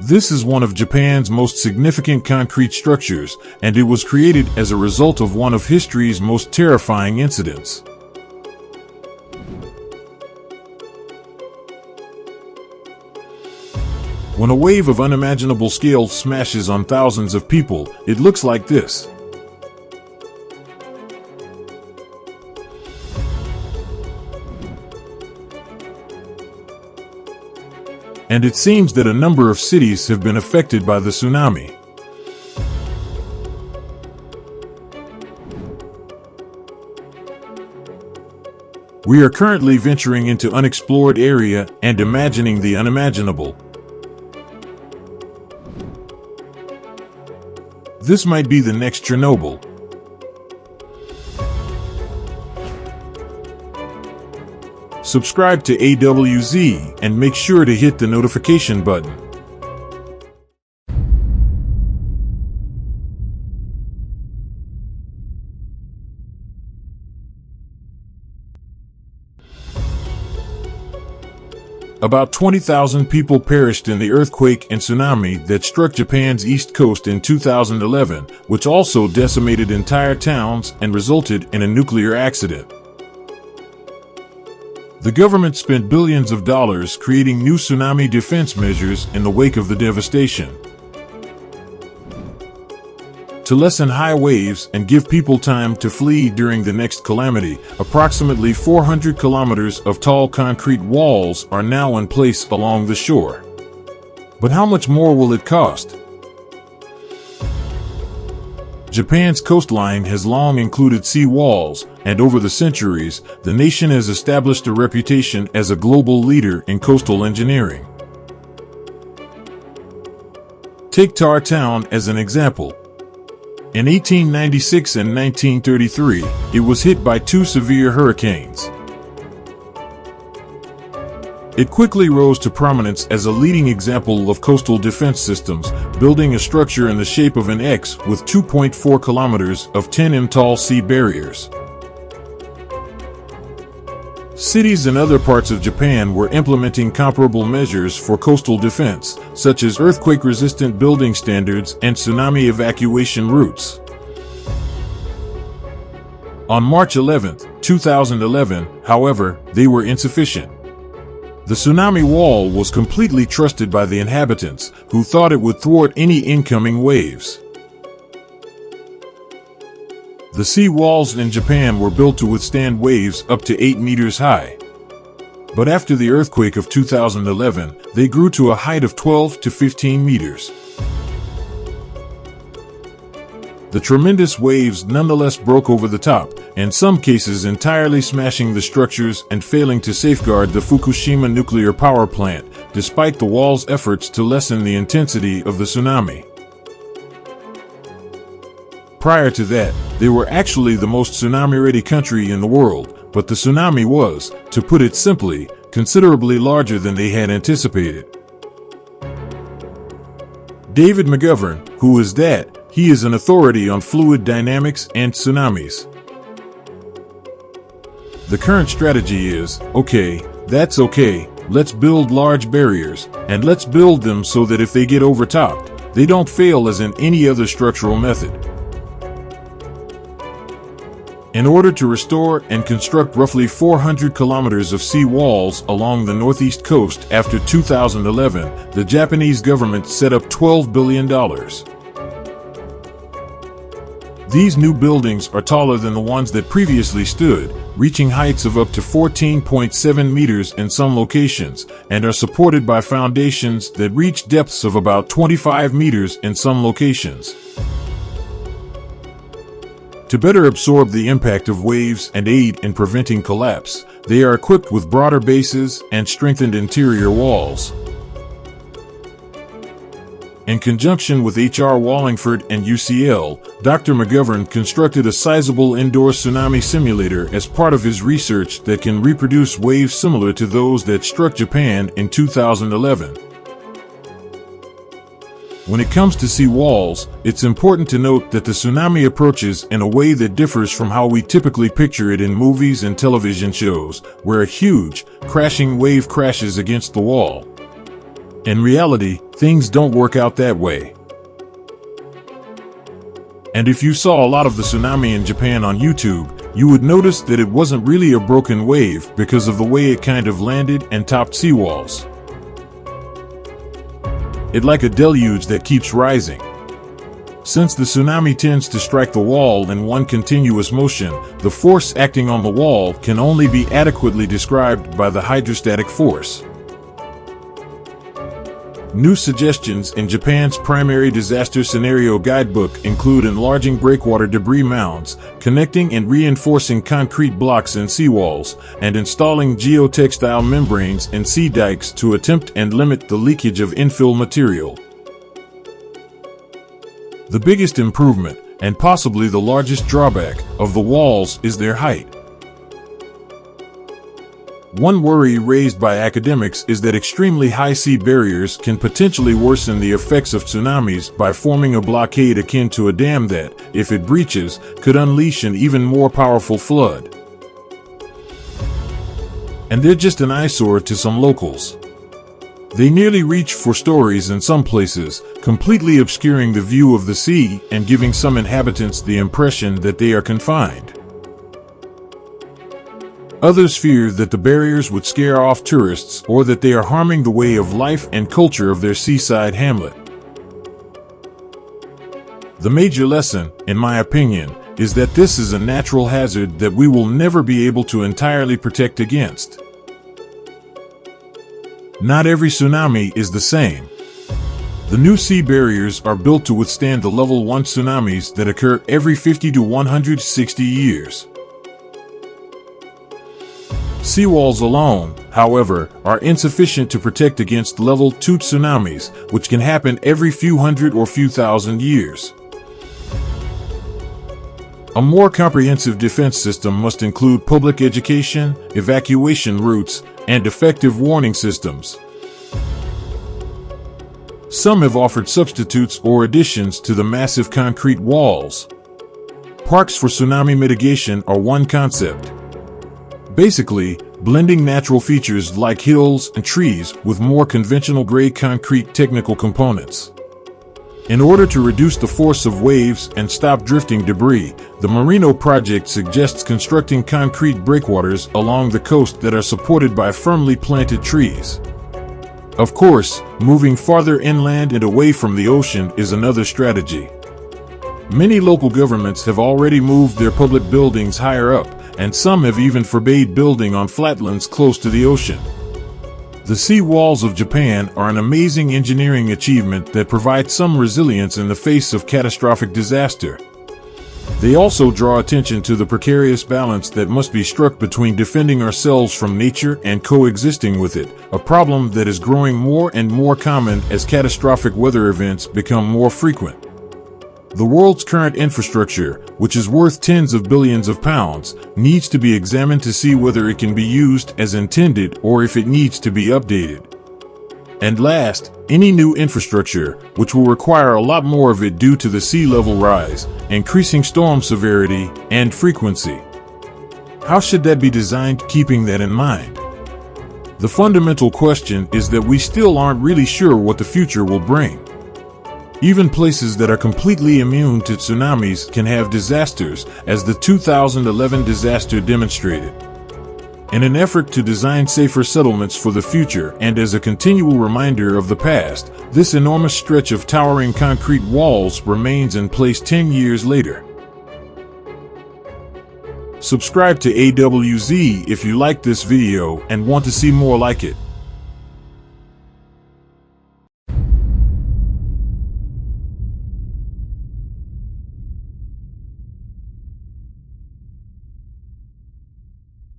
This is one of Japan's most significant concrete structures, and it was created as a result of one of history's most terrifying incidents. When a wave of unimaginable scale smashes on thousands of people, it looks like this. And it seems that a number of cities have been affected by the tsunami. We are currently venturing into unexplored area and imagining the unimaginable. This might be the next Chernobyl. Subscribe to AWZ and make sure to hit the notification button. About 20,000 people perished in the earthquake and tsunami that struck Japan's east coast in 2011, which also decimated entire towns and resulted in a nuclear accident. The government spent billions of dollars creating new tsunami defense measures in the wake of the devastation. To lessen high waves and give people time to flee during the next calamity, approximately 400 kilometers of tall concrete walls are now in place along the shore. But how much more will it cost? Japan's coastline has long included sea walls, and over the centuries, the nation has established a reputation as a global leader in coastal engineering. Take Tar Town as an example. In 1896 and 1933, it was hit by two severe hurricanes. It quickly rose to prominence as a leading example of coastal defense systems, building a structure in the shape of an X with 2.4 kilometers of 10 m tall sea barriers. Cities in other parts of Japan were implementing comparable measures for coastal defense, such as earthquake-resistant building standards and tsunami evacuation routes. On March 11, 2011, however, they were insufficient. The tsunami wall was completely trusted by the inhabitants, who thought it would thwart any incoming waves. The sea walls in Japan were built to withstand waves up to 8 meters high. But after the earthquake of 2011, they grew to a height of 12 to 15 meters. The tremendous waves nonetheless broke over the top, in some cases entirely smashing the structures and failing to safeguard the Fukushima nuclear power plant, despite the wall's efforts to lessen the intensity of the tsunami. Prior to that, they were actually the most tsunami-ready country in the world, but the tsunami was, to put it simply, considerably larger than they had anticipated. David McGovern, who is that? He is an authority on fluid dynamics and tsunamis. The current strategy is, okay, that's okay, let's build large barriers, and let's build them so that if they get overtopped, they don't fail as in any other structural method. In order to restore and construct roughly 400 kilometers of sea walls along the northeast coast after 2011, the Japanese government set up $12 billion. These new buildings are taller than the ones that previously stood, reaching heights of up to 14.7 meters in some locations, and are supported by foundations that reach depths of about 25 meters in some locations. To better absorb the impact of waves and aid in preventing collapse, they are equipped with broader bases and strengthened interior walls. In conjunction with H.R. Wallingford and UCL, Dr. McGovern constructed a sizable indoor tsunami simulator as part of his research that can reproduce waves similar to those that struck Japan in 2011. When it comes to sea walls, it's important to note that the tsunami approaches in a way that differs from how we typically picture it in movies and television shows, where a huge, crashing wave crashes against the wall. In reality, things don't work out that way. And if you saw a lot of the tsunami in Japan on YouTube, you would notice that it wasn't really a broken wave because of the way it kind of landed and topped seawalls. It's like a deluge that keeps rising. Since the tsunami tends to strike the wall in one continuous motion, the force acting on the wall can only be adequately described by the hydrostatic force. New suggestions in Japan's primary disaster scenario guidebook include enlarging breakwater debris mounds, connecting and reinforcing concrete blocks in seawalls, and installing geotextile membranes in sea dikes to attempt and limit the leakage of infill material. The biggest improvement, and possibly the largest drawback, of the walls is their height. One worry raised by academics is that extremely high sea barriers can potentially worsen the effects of tsunamis by forming a blockade akin to a dam that, if it breaches, could unleash an even more powerful flood. And they're just an eyesore to some locals. They nearly reach for stories in some places, completely obscuring the view of the sea and giving some inhabitants the impression that they are confined. Others fear that the barriers would scare off tourists or that they are harming the way of life and culture of their seaside hamlet. The major lesson, in my opinion, is that this is a natural hazard that we will never be able to entirely protect against. Not every tsunami is the same. The new sea barriers are built to withstand the level 1 tsunamis that occur every 50 to 160 years. Seawalls alone, however, are insufficient to protect against level 2 tsunamis, which can happen every few hundred or few thousand years. A more comprehensive defense system must include public education, evacuation routes, and effective warning systems. Some have offered substitutes or additions to the massive concrete walls. Parks for tsunami mitigation are one concept. Basically, blending natural features like hills and trees with more conventional gray concrete technical components. In order to reduce the force of waves and stop drifting debris, the Marino project suggests constructing concrete breakwaters along the coast that are supported by firmly planted trees. Of course, moving farther inland and away from the ocean is another strategy. Many local governments have already moved their public buildings higher up, and some have even forbade building on flatlands close to the ocean. The sea walls of Japan are an amazing engineering achievement that provides some resilience in the face of catastrophic disaster. They also draw attention to the precarious balance that must be struck between defending ourselves from nature and coexisting with it, a problem that is growing more and more common as catastrophic weather events become more frequent. The world's current infrastructure, which is worth tens of billions of pounds, needs to be examined to see whether it can be used as intended or if it needs to be updated. And last, any new infrastructure, which will require a lot more of it due to the sea level rise, increasing storm severity and frequency. How should that be designed, keeping that in mind? The fundamental question is that we still aren't really sure what the future will bring. Even places that are completely immune to tsunamis can have disasters, as the 2011 disaster demonstrated. In an effort to design safer settlements for the future and as a continual reminder of the past, this enormous stretch of towering concrete walls remains in place 10 years later. Subscribe to AWZ if you like this video and want to see more like it.